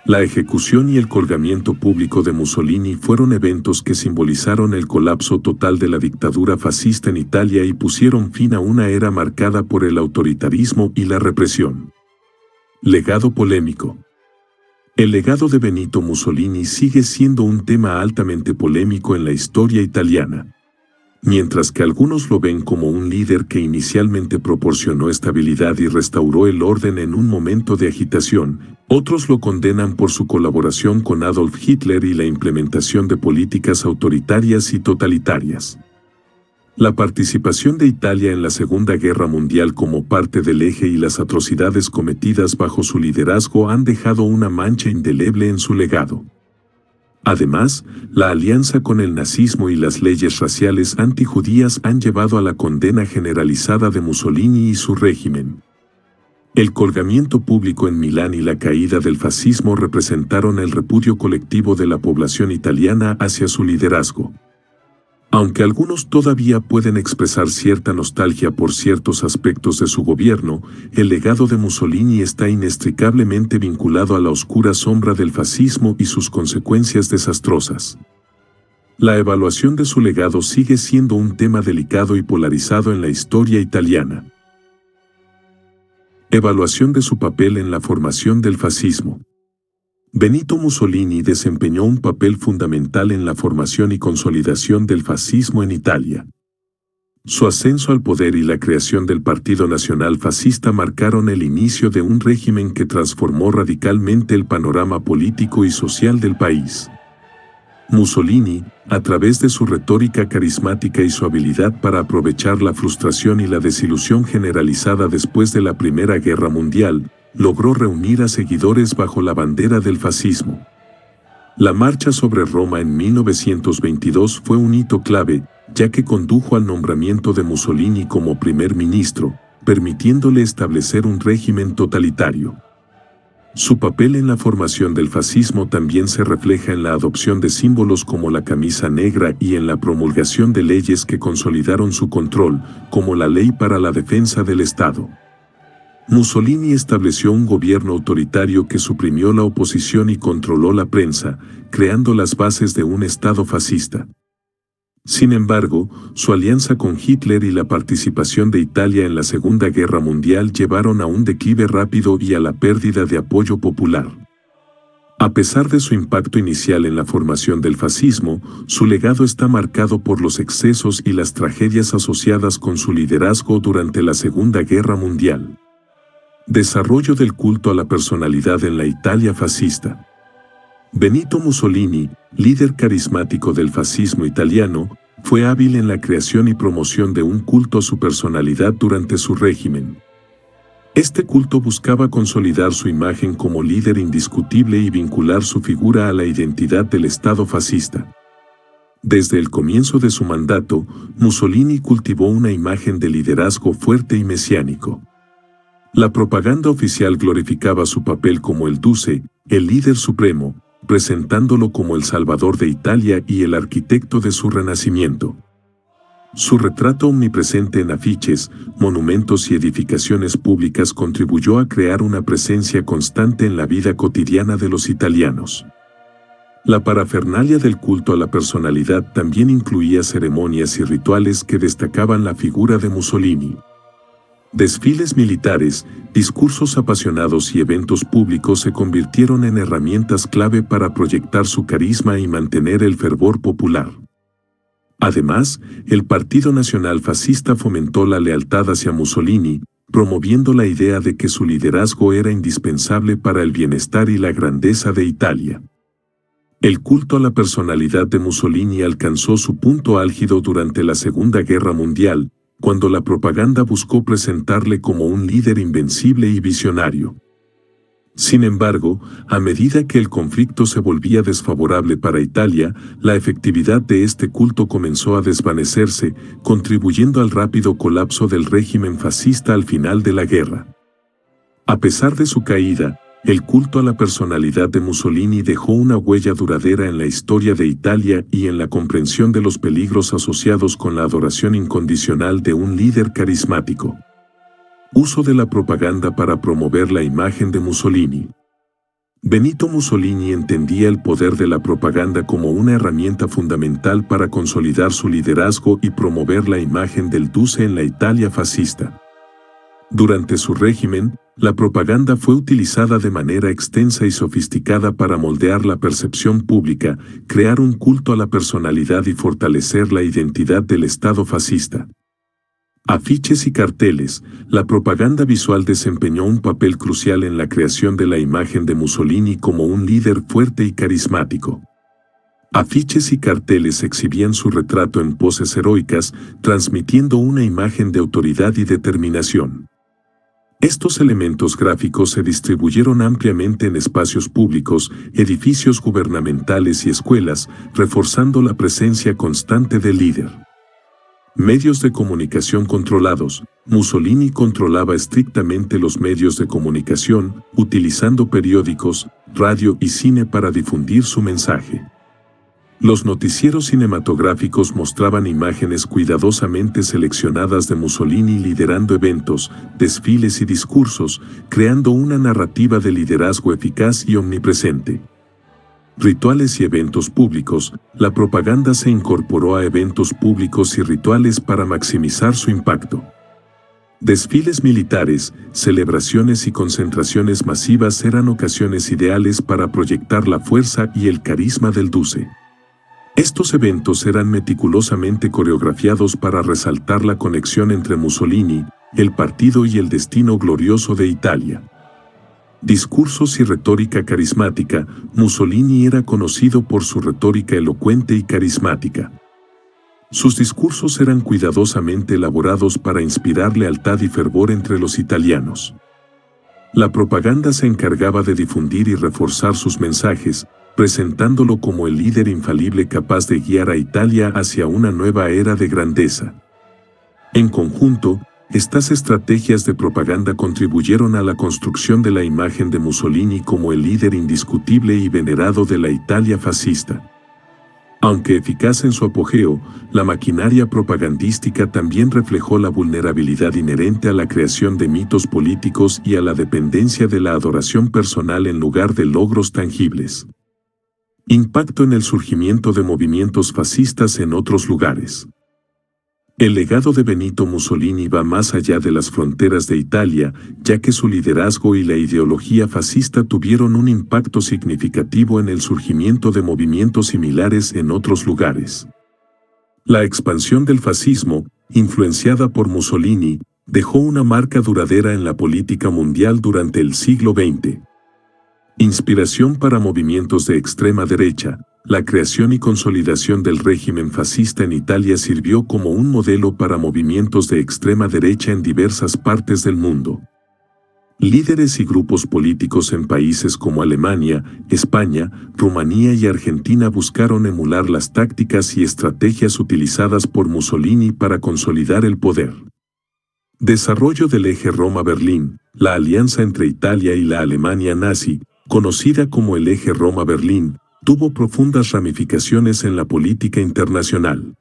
La ejecución y el colgamiento público de Mussolini fueron eventos que simbolizaron el colapso total de la dictadura fascista en Italia y pusieron fin a una era marcada por el autoritarismo y la represión. Legado polémico. El legado de Benito Mussolini sigue siendo un tema altamente polémico en la historia italiana. Mientras que algunos lo ven como un líder que inicialmente proporcionó estabilidad y restauró el orden en un momento de agitación, otros lo condenan por su colaboración con Adolf Hitler y la implementación de políticas autoritarias y totalitarias. La participación de Italia en la Segunda Guerra Mundial como parte del eje y las atrocidades cometidas bajo su liderazgo han dejado una mancha indeleble en su legado. Además, la alianza con el nazismo y las leyes raciales antijudías han llevado a la condena generalizada de Mussolini y su régimen. El colgamiento público en Milán y la caída del fascismo representaron el repudio colectivo de la población italiana hacia su liderazgo. Aunque algunos todavía pueden expresar cierta nostalgia por ciertos aspectos de su gobierno, el legado de Mussolini está inextricablemente vinculado a la oscura sombra del fascismo y sus consecuencias desastrosas. La evaluación de su legado sigue siendo un tema delicado y polarizado en la historia italiana. Evaluación de su papel en la formación del fascismo. Benito Mussolini desempeñó un papel fundamental en la formación y consolidación del fascismo en Italia. Su ascenso al poder y la creación del Partido Nacional Fascista marcaron el inicio de un régimen que transformó radicalmente el panorama político y social del país. Mussolini, a través de su retórica carismática y su habilidad para aprovechar la frustración y la desilusión generalizada después de la Primera Guerra Mundial, logró reunir a seguidores bajo la bandera del fascismo. La marcha sobre Roma en 1922 fue un hito clave, ya que condujo al nombramiento de Mussolini como primer ministro, permitiéndole establecer un régimen totalitario. Su papel en la formación del fascismo también se refleja en la adopción de símbolos como la camisa negra y en la promulgación de leyes que consolidaron su control, como la Ley para la Defensa del Estado. Mussolini estableció un gobierno autoritario que suprimió la oposición y controló la prensa, creando las bases de un Estado fascista. Sin embargo, su alianza con Hitler y la participación de Italia en la Segunda Guerra Mundial llevaron a un declive rápido y a la pérdida de apoyo popular. A pesar de su impacto inicial en la formación del fascismo, su legado está marcado por los excesos y las tragedias asociadas con su liderazgo durante la Segunda Guerra Mundial. Desarrollo del culto a la personalidad en la Italia fascista. Benito Mussolini, líder carismático del fascismo italiano, fue hábil en la creación y promoción de un culto a su personalidad durante su régimen. Este culto buscaba consolidar su imagen como líder indiscutible y vincular su figura a la identidad del Estado fascista. Desde el comienzo de su mandato, Mussolini cultivó una imagen de liderazgo fuerte y mesiánico. La propaganda oficial glorificaba su papel como el Duce, el líder supremo, presentándolo como el salvador de Italia y el arquitecto de su renacimiento. Su retrato omnipresente en afiches, monumentos y edificaciones públicas contribuyó a crear una presencia constante en la vida cotidiana de los italianos. La parafernalia del culto a la personalidad también incluía ceremonias y rituales que destacaban la figura de Mussolini. Desfiles militares, discursos apasionados y eventos públicos se convirtieron en herramientas clave para proyectar su carisma y mantener el fervor popular. Además, el Partido Nacional Fascista fomentó la lealtad hacia Mussolini, promoviendo la idea de que su liderazgo era indispensable para el bienestar y la grandeza de Italia. El culto a la personalidad de Mussolini alcanzó su punto álgido durante la Segunda Guerra Mundial, cuando la propaganda buscó presentarle como un líder invencible y visionario. Sin embargo, a medida que el conflicto se volvía desfavorable para Italia, la efectividad de este culto comenzó a desvanecerse, contribuyendo al rápido colapso del régimen fascista al final de la guerra. A pesar de su caída, el culto a la personalidad de Mussolini dejó una huella duradera en la historia de Italia y en la comprensión de los peligros asociados con la adoración incondicional de un líder carismático. Uso de la propaganda para promover la imagen de Mussolini. Benito Mussolini entendía el poder de la propaganda como una herramienta fundamental para consolidar su liderazgo y promover la imagen del Duce en la Italia fascista. Durante su régimen, la propaganda fue utilizada de manera extensa y sofisticada para moldear la percepción pública, crear un culto a la personalidad y fortalecer la identidad del Estado fascista. Afiches y carteles, la propaganda visual desempeñó un papel crucial en la creación de la imagen de Mussolini como un líder fuerte y carismático. Afiches y carteles exhibían su retrato en poses heroicas, transmitiendo una imagen de autoridad y determinación. Estos elementos gráficos se distribuyeron ampliamente en espacios públicos, edificios gubernamentales y escuelas, reforzando la presencia constante del líder. Medios de comunicación controlados. Mussolini controlaba estrictamente los medios de comunicación, utilizando periódicos, radio y cine para difundir su mensaje. Los noticieros cinematográficos mostraban imágenes cuidadosamente seleccionadas de Mussolini liderando eventos, desfiles y discursos, creando una narrativa de liderazgo eficaz y omnipresente. Rituales y eventos públicos. La propaganda se incorporó a eventos públicos y rituales para maximizar su impacto. Desfiles militares, celebraciones y concentraciones masivas eran ocasiones ideales para proyectar la fuerza y el carisma del Duce. Estos eventos eran meticulosamente coreografiados para resaltar la conexión entre Mussolini, el partido y el destino glorioso de Italia. Discursos y retórica carismática. Mussolini era conocido por su retórica elocuente y carismática. Sus discursos eran cuidadosamente elaborados para inspirar lealtad y fervor entre los italianos. La propaganda se encargaba de difundir y reforzar sus mensajes, presentándolo como el líder infalible capaz de guiar a Italia hacia una nueva era de grandeza. En conjunto, estas estrategias de propaganda contribuyeron a la construcción de la imagen de Mussolini como el líder indiscutible y venerado de la Italia fascista. Aunque eficaz en su apogeo, la maquinaria propagandística también reflejó la vulnerabilidad inherente a la creación de mitos políticos y a la dependencia de la adoración personal en lugar de logros tangibles. Impacto en el surgimiento de movimientos fascistas en otros lugares. El legado de Benito Mussolini va más allá de las fronteras de Italia, ya que su liderazgo y la ideología fascista tuvieron un impacto significativo en el surgimiento de movimientos similares en otros lugares. La expansión del fascismo, influenciada por Mussolini, dejó una marca duradera en la política mundial durante el siglo XX. Inspiración para movimientos de extrema derecha. La creación y consolidación del régimen fascista en Italia sirvió como un modelo para movimientos de extrema derecha en diversas partes del mundo. Líderes y grupos políticos en países como Alemania, España, Rumanía y Argentina buscaron emular las tácticas y estrategias utilizadas por Mussolini para consolidar el poder. Desarrollo del eje Roma-Berlín. La alianza entre Italia y la Alemania nazi, conocida como el eje Roma-Berlín, tuvo profundas ramificaciones en la política internacional.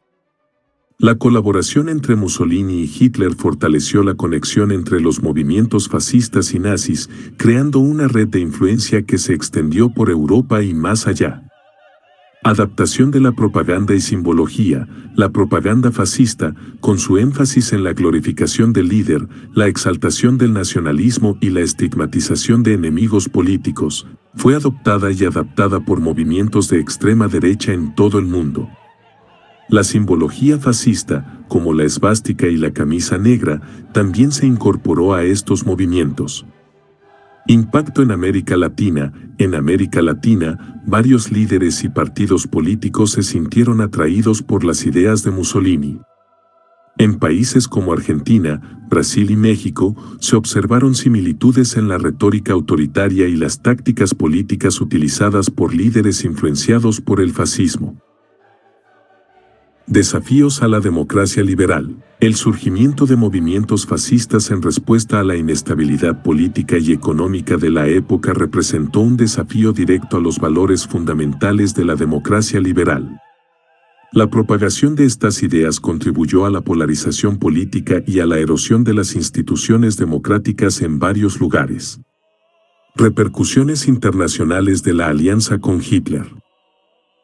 La colaboración entre Mussolini y Hitler fortaleció la conexión entre los movimientos fascistas y nazis, creando una red de influencia que se extendió por Europa y más allá. Adaptación de la propaganda y simbología. La propaganda fascista, con su énfasis en la glorificación del líder, la exaltación del nacionalismo y la estigmatización de enemigos políticos, fue adoptada y adaptada por movimientos de extrema derecha en todo el mundo. La simbología fascista, como la esvástica y la camisa negra, también se incorporó a estos movimientos. Impacto en América Latina. En América Latina, varios líderes y partidos políticos se sintieron atraídos por las ideas de Mussolini. En países como Argentina, Brasil y México, se observaron similitudes en la retórica autoritaria y las tácticas políticas utilizadas por líderes influenciados por el fascismo. Desafíos a la democracia liberal. El surgimiento de movimientos fascistas en respuesta a la inestabilidad política y económica de la época representó un desafío directo a los valores fundamentales de la democracia liberal. La propagación de estas ideas contribuyó a la polarización política y a la erosión de las instituciones democráticas en varios lugares. Repercusiones internacionales de la alianza con Hitler.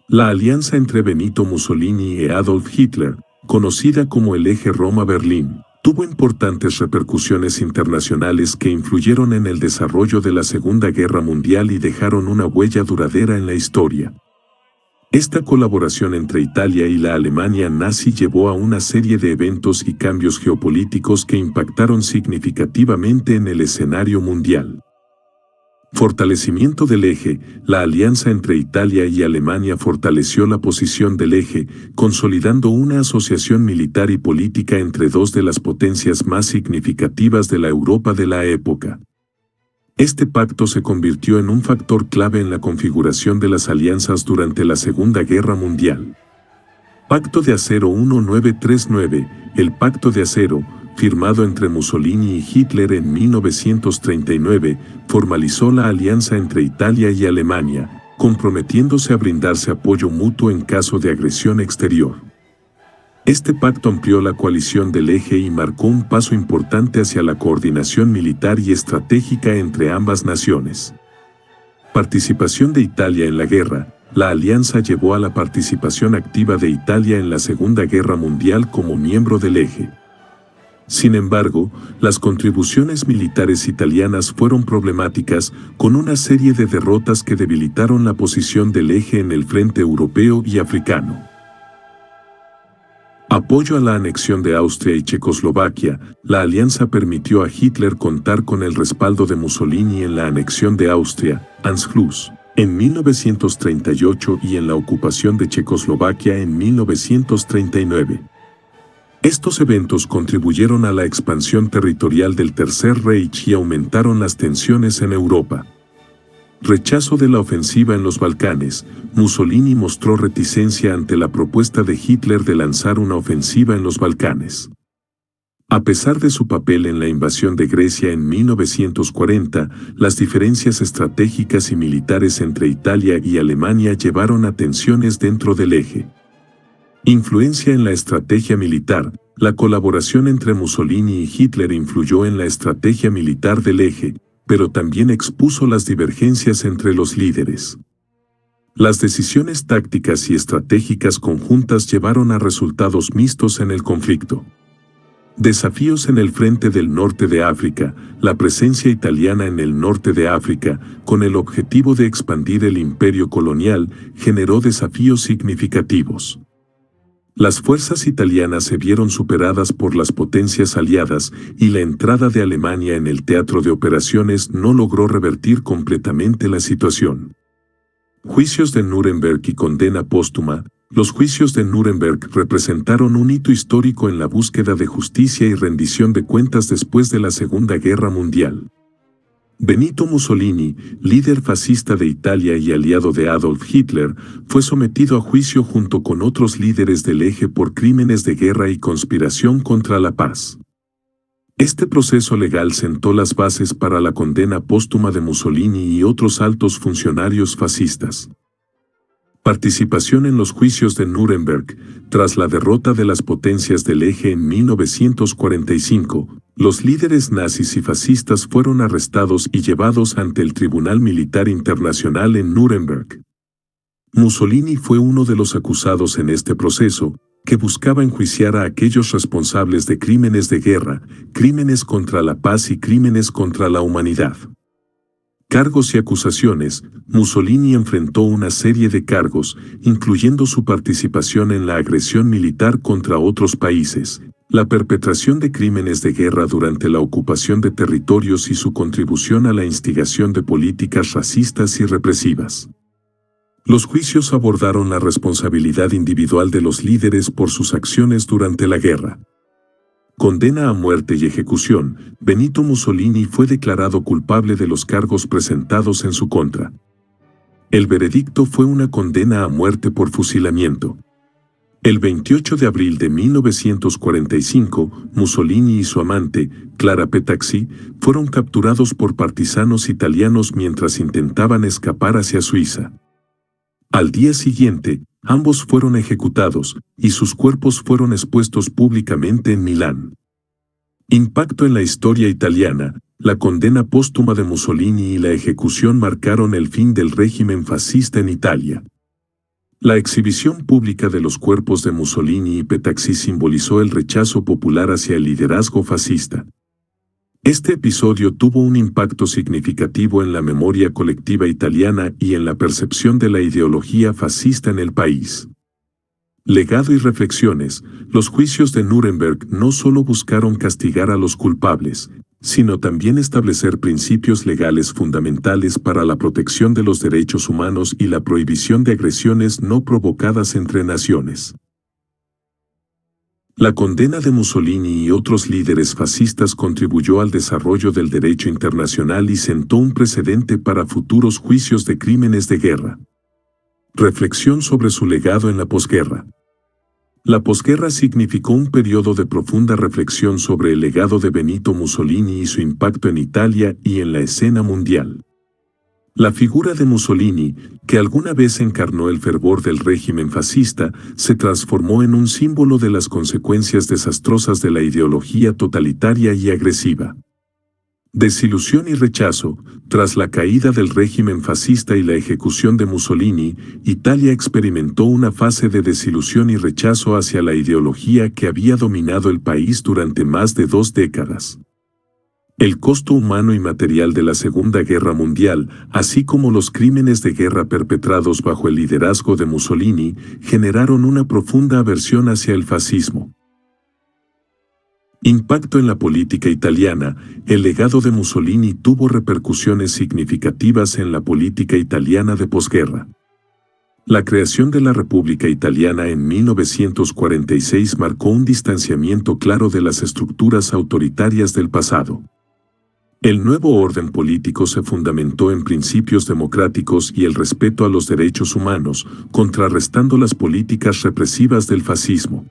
La alianza entre Benito Mussolini y Adolf Hitler, conocida como el Eje Roma-Berlín, tuvo importantes repercusiones internacionales que influyeron en el desarrollo de la Segunda Guerra Mundial y dejaron una huella duradera en la historia. Esta colaboración entre Italia y la Alemania nazi llevó a una serie de eventos y cambios geopolíticos que impactaron significativamente en el escenario mundial. Fortalecimiento del eje. La alianza entre Italia y Alemania fortaleció la posición del eje, consolidando una asociación militar y política entre dos de las potencias más significativas de la Europa de la época. Este pacto se convirtió en un factor clave en la configuración de las alianzas durante la Segunda Guerra Mundial. Pacto de Acero 1939. El Pacto de Acero, firmado entre Mussolini y Hitler en 1939, formalizó la alianza entre Italia y Alemania, comprometiéndose a brindarse apoyo mutuo en caso de agresión exterior. Este pacto amplió la coalición del eje y marcó un paso importante hacia la coordinación militar y estratégica entre ambas naciones. Participación de Italia en la guerra. La alianza llevó a la participación activa de Italia en la Segunda Guerra Mundial como miembro del eje. Sin embargo, las contribuciones militares italianas fueron problemáticas, con una serie de derrotas que debilitaron la posición del eje en el frente europeo y africano. Apoyo a la anexión de Austria y Checoslovaquia. La alianza permitió a Hitler contar con el respaldo de Mussolini en la anexión de Austria, Anschluss, en 1938 y en la ocupación de Checoslovaquia en 1939. Estos eventos contribuyeron a la expansión territorial del Tercer Reich y aumentaron las tensiones en Europa. Rechazo de la ofensiva en los Balcanes. Mussolini mostró reticencia ante la propuesta de Hitler de lanzar una ofensiva en los Balcanes. A pesar de su papel en la invasión de Grecia en 1940, las diferencias estratégicas y militares entre Italia y Alemania llevaron a tensiones dentro del eje. Influencia en la estrategia militar. La colaboración entre Mussolini y Hitler influyó en la estrategia militar del eje, pero también expuso las divergencias entre los líderes. Las decisiones tácticas y estratégicas conjuntas llevaron a resultados mixtos en el conflicto. Desafíos en el frente del norte de África. La presencia italiana en el norte de África, con el objetivo de expandir el imperio colonial, generó desafíos significativos. Las fuerzas italianas se vieron superadas por las potencias aliadas y la entrada de Alemania en el teatro de operaciones no logró revertir completamente la situación. Juicios de Nuremberg y condena póstuma. Los juicios de Nuremberg representaron un hito histórico en la búsqueda de justicia y rendición de cuentas después de la Segunda Guerra Mundial. Benito Mussolini, líder fascista de Italia y aliado de Adolf Hitler, fue sometido a juicio junto con otros líderes del eje por crímenes de guerra y conspiración contra la paz. Este proceso legal sentó las bases para la condena póstuma de Mussolini y otros altos funcionarios fascistas. Participación en los juicios de Nuremberg. Tras la derrota de las potencias del eje en 1945, los líderes nazis y fascistas fueron arrestados y llevados ante el Tribunal Militar Internacional en Nuremberg. Mussolini fue uno de los acusados en este proceso, que buscaba enjuiciar a aquellos responsables de crímenes de guerra, crímenes contra la paz y crímenes contra la humanidad. Cargos y acusaciones. Mussolini enfrentó una serie de cargos, incluyendo su participación en la agresión militar contra otros países, la perpetración de crímenes de guerra durante la ocupación de territorios y su contribución a la instigación de políticas racistas y represivas. Los juicios abordaron la responsabilidad individual de los líderes por sus acciones durante la guerra. Condena a muerte y ejecución, Benito Mussolini fue declarado culpable de los cargos presentados en su contra. El veredicto fue una condena a muerte por fusilamiento. El 28 de abril de 1945, Mussolini y su amante, Clara Petacci, fueron capturados por partisanos italianos mientras intentaban escapar hacia Suiza. Al día siguiente, ambos fueron ejecutados, y sus cuerpos fueron expuestos públicamente en Milán. Impacto en la historia italiana, la condena póstuma de Mussolini y la ejecución marcaron el fin del régimen fascista en Italia. La exhibición pública de los cuerpos de Mussolini y Petacci simbolizó el rechazo popular hacia el liderazgo fascista. Este episodio tuvo un impacto significativo en la memoria colectiva italiana y en la percepción de la ideología fascista en el país. Legado y reflexiones, los juicios de Nuremberg no solo buscaron castigar a los culpables, sino también establecer principios legales fundamentales para la protección de los derechos humanos y la prohibición de agresiones no provocadas entre naciones. La condena de Mussolini y otros líderes fascistas contribuyó al desarrollo del derecho internacional y sentó un precedente para futuros juicios de crímenes de guerra. Reflexión sobre su legado en la posguerra. La posguerra significó un periodo de profunda reflexión sobre el legado de Benito Mussolini y su impacto en Italia y en la escena mundial. La figura de Mussolini, que alguna vez encarnó el fervor del régimen fascista, se transformó en un símbolo de las consecuencias desastrosas de la ideología totalitaria y agresiva. Desilusión y rechazo. Tras la caída del régimen fascista y la ejecución de Mussolini, Italia experimentó una fase de desilusión y rechazo hacia la ideología que había dominado el país durante más de 2 décadas. El costo humano y material de la Segunda Guerra Mundial, así como los crímenes de guerra perpetrados bajo el liderazgo de Mussolini, generaron una profunda aversión hacia el fascismo. Impacto en la política italiana. El legado de Mussolini tuvo repercusiones significativas en la política italiana de posguerra. La creación de la República Italiana en 1946 marcó un distanciamiento claro de las estructuras autoritarias del pasado. El nuevo orden político se fundamentó en principios democráticos y el respeto a los derechos humanos, contrarrestando las políticas represivas del fascismo.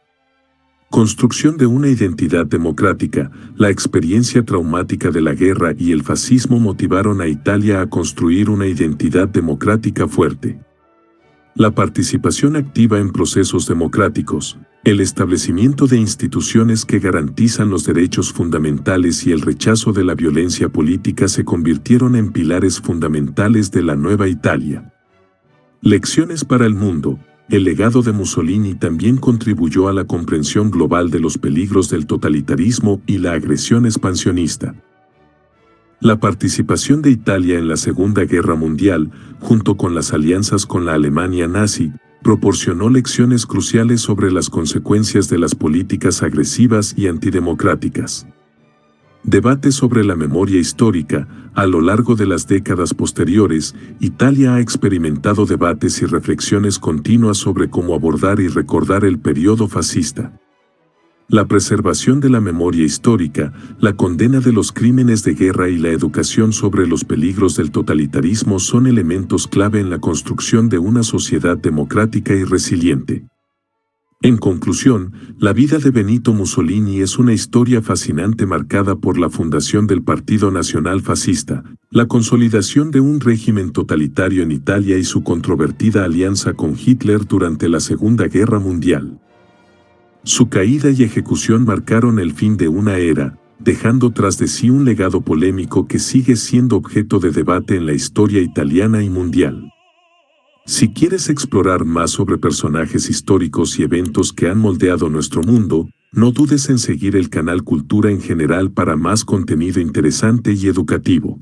Construcción de una identidad democrática. La experiencia traumática de la guerra y el fascismo motivaron a Italia a construir una identidad democrática fuerte. La participación activa en procesos democráticos, el establecimiento de instituciones que garantizan los derechos fundamentales y el rechazo de la violencia política se convirtieron en pilares fundamentales de la nueva Italia. Lecciones para el mundo. El legado de Mussolini también contribuyó a la comprensión global de los peligros del totalitarismo y la agresión expansionista. La participación de Italia en la Segunda Guerra Mundial, junto con las alianzas con la Alemania nazi, proporcionó lecciones cruciales sobre las consecuencias de las políticas agresivas y antidemocráticas. Debate sobre la memoria histórica. A lo largo de las décadas posteriores, Italia ha experimentado debates y reflexiones continuas sobre cómo abordar y recordar el periodo fascista. La preservación de la memoria histórica, la condena de los crímenes de guerra y la educación sobre los peligros del totalitarismo son elementos clave en la construcción de una sociedad democrática y resiliente. En conclusión, la vida de Benito Mussolini es una historia fascinante marcada por la fundación del Partido Nacional Fascista, la consolidación de un régimen totalitario en Italia y su controvertida alianza con Hitler durante la Segunda Guerra Mundial. Su caída y ejecución marcaron el fin de una era, dejando tras de sí un legado polémico que sigue siendo objeto de debate en la historia italiana y mundial. Si quieres explorar más sobre personajes históricos y eventos que han moldeado nuestro mundo, no dudes en seguir el canal Cultura en General para más contenido interesante y educativo.